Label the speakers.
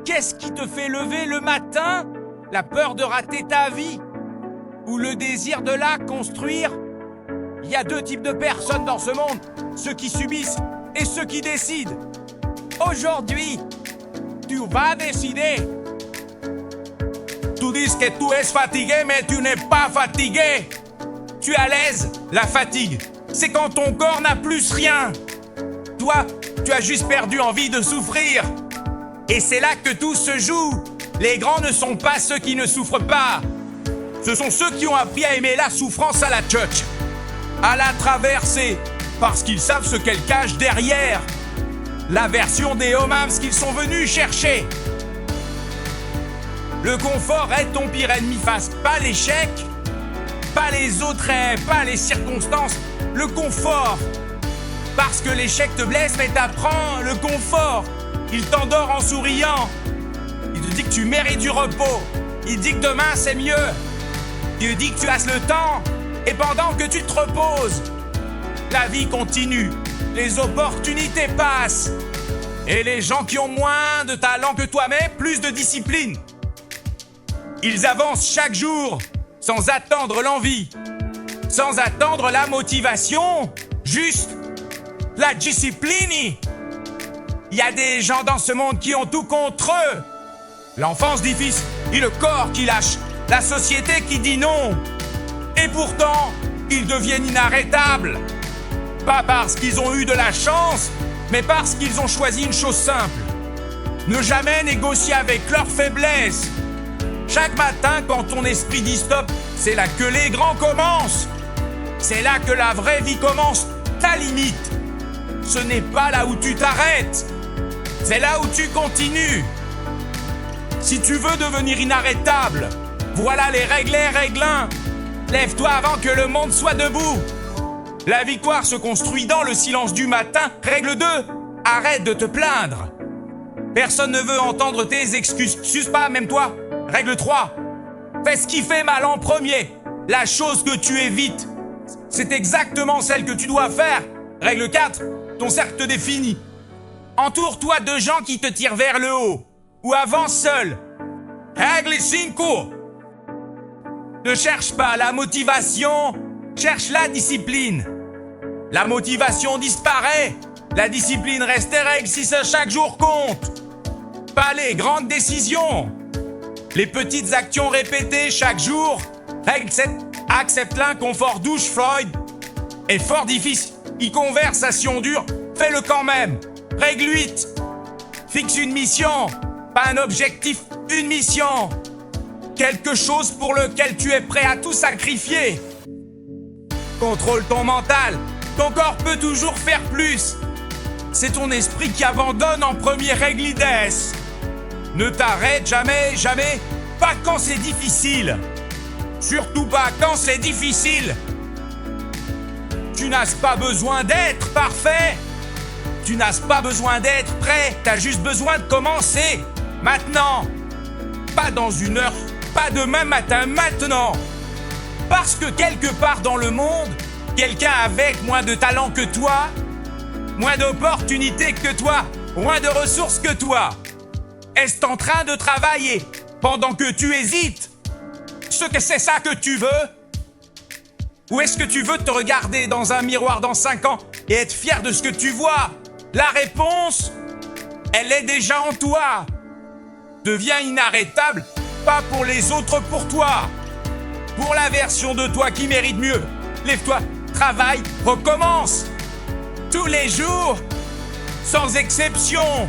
Speaker 1: qu'est-ce qui te fait lever le matin? La peur de rater ta vie? Ou le désir de la construire? Il y a deux types de personnes dans ce monde, ceux qui subissent et ceux qui décident. Aujourd'hui, tu vas décider. Tu dis que tu es fatigué, mais tu n'es pas fatigué. Tu es à l'aise. La fatigue, c'est quand ton corps n'a plus rien. Toi, tu as juste perdu envie de souffrir. Et c'est là que tout se joue. Les grands ne sont pas ceux qui ne souffrent pas. Ce sont ceux qui ont appris à aimer la souffrance à la tchatch, à la traverser, parce qu'ils savent ce qu'elle cache derrière. La version des hommes qu'ils sont venus chercher. Le confort est ton pire ennemi face, pas l'échec, pas les autres rêves, pas les circonstances, le confort. Parce que l'échec te blesse, mais t'apprends le confort. Il t'endort en souriant. Il te dit que tu mérites du repos. Il dit que demain c'est mieux. Il te dit que tu as le temps. Et pendant que tu te reposes, la vie continue. Les opportunités passent. Et les gens qui ont moins de talent que toi, mais plus de discipline, ils avancent chaque jour, sans attendre l'envie, sans attendre la motivation, juste la discipline. Il y a des gens dans ce monde qui ont tout contre eux. L'enfance difficile et le corps qui lâche, la société qui dit non. Et pourtant, ils deviennent inarrêtables. Pas parce qu'ils ont eu de la chance, mais parce qu'ils ont choisi une chose simple. Ne jamais négocier avec leurs faiblesses. Chaque matin, quand ton esprit dit stop, c'est là que les grands commencent. C'est là que la vraie vie commence. Ta limite, ce n'est pas là où tu t'arrêtes. C'est là où tu continues. Si tu veux devenir inarrêtable, voilà les règles 1. Lève-toi avant que le monde soit debout. La victoire se construit dans le silence du matin. Règle 2, arrête de te plaindre. Personne ne veut entendre tes excuses. Suce pas, même toi. Règle 3, fais ce qui fait mal en premier. La chose que tu évites, c'est exactement celle que tu dois faire. Règle 4, ton cercle te définit. Entoure-toi de gens qui te tirent vers le haut. Ou avance seul. Règle 5, ne cherche pas la motivation, cherche la discipline. La motivation disparaît, la discipline reste et règle si ça chaque jour compte. Pas les grandes décisions, les petites actions répétées chaque jour. Règle 7, accepte l'inconfort, douche Freud. Effort difficile, conversation dure, fais-le quand même. Règle 8, fixe une mission, pas un objectif, une mission. Quelque chose pour lequel tu es prêt à tout sacrifier. Contrôle ton mental, ton corps peut toujours faire plus. C'est ton esprit qui abandonne en premier. Règle 10. Ne t'arrête jamais, jamais, pas quand c'est difficile. Surtout pas quand c'est difficile. Tu n'as pas besoin d'être parfait. Tu n'as pas besoin d'être prêt. T'as juste besoin de commencer. Maintenant. Pas dans une heure, pas demain matin, maintenant. Parce que quelque part dans le monde, quelqu'un avec moins de talent que toi, moins d'opportunités que toi, moins de ressources que toi, est en train de travailler pendant que tu hésites. Est-ce que c'est ça que tu veux? Ou est-ce que tu veux te regarder dans un miroir dans 5 ans et être fier de ce que tu vois? La réponse, elle est déjà en toi. Deviens inarrêtable, pas pour les autres, pour toi. Pour la version de toi qui mérite mieux. Lève-toi, travaille, recommence. Tous les jours, sans exception.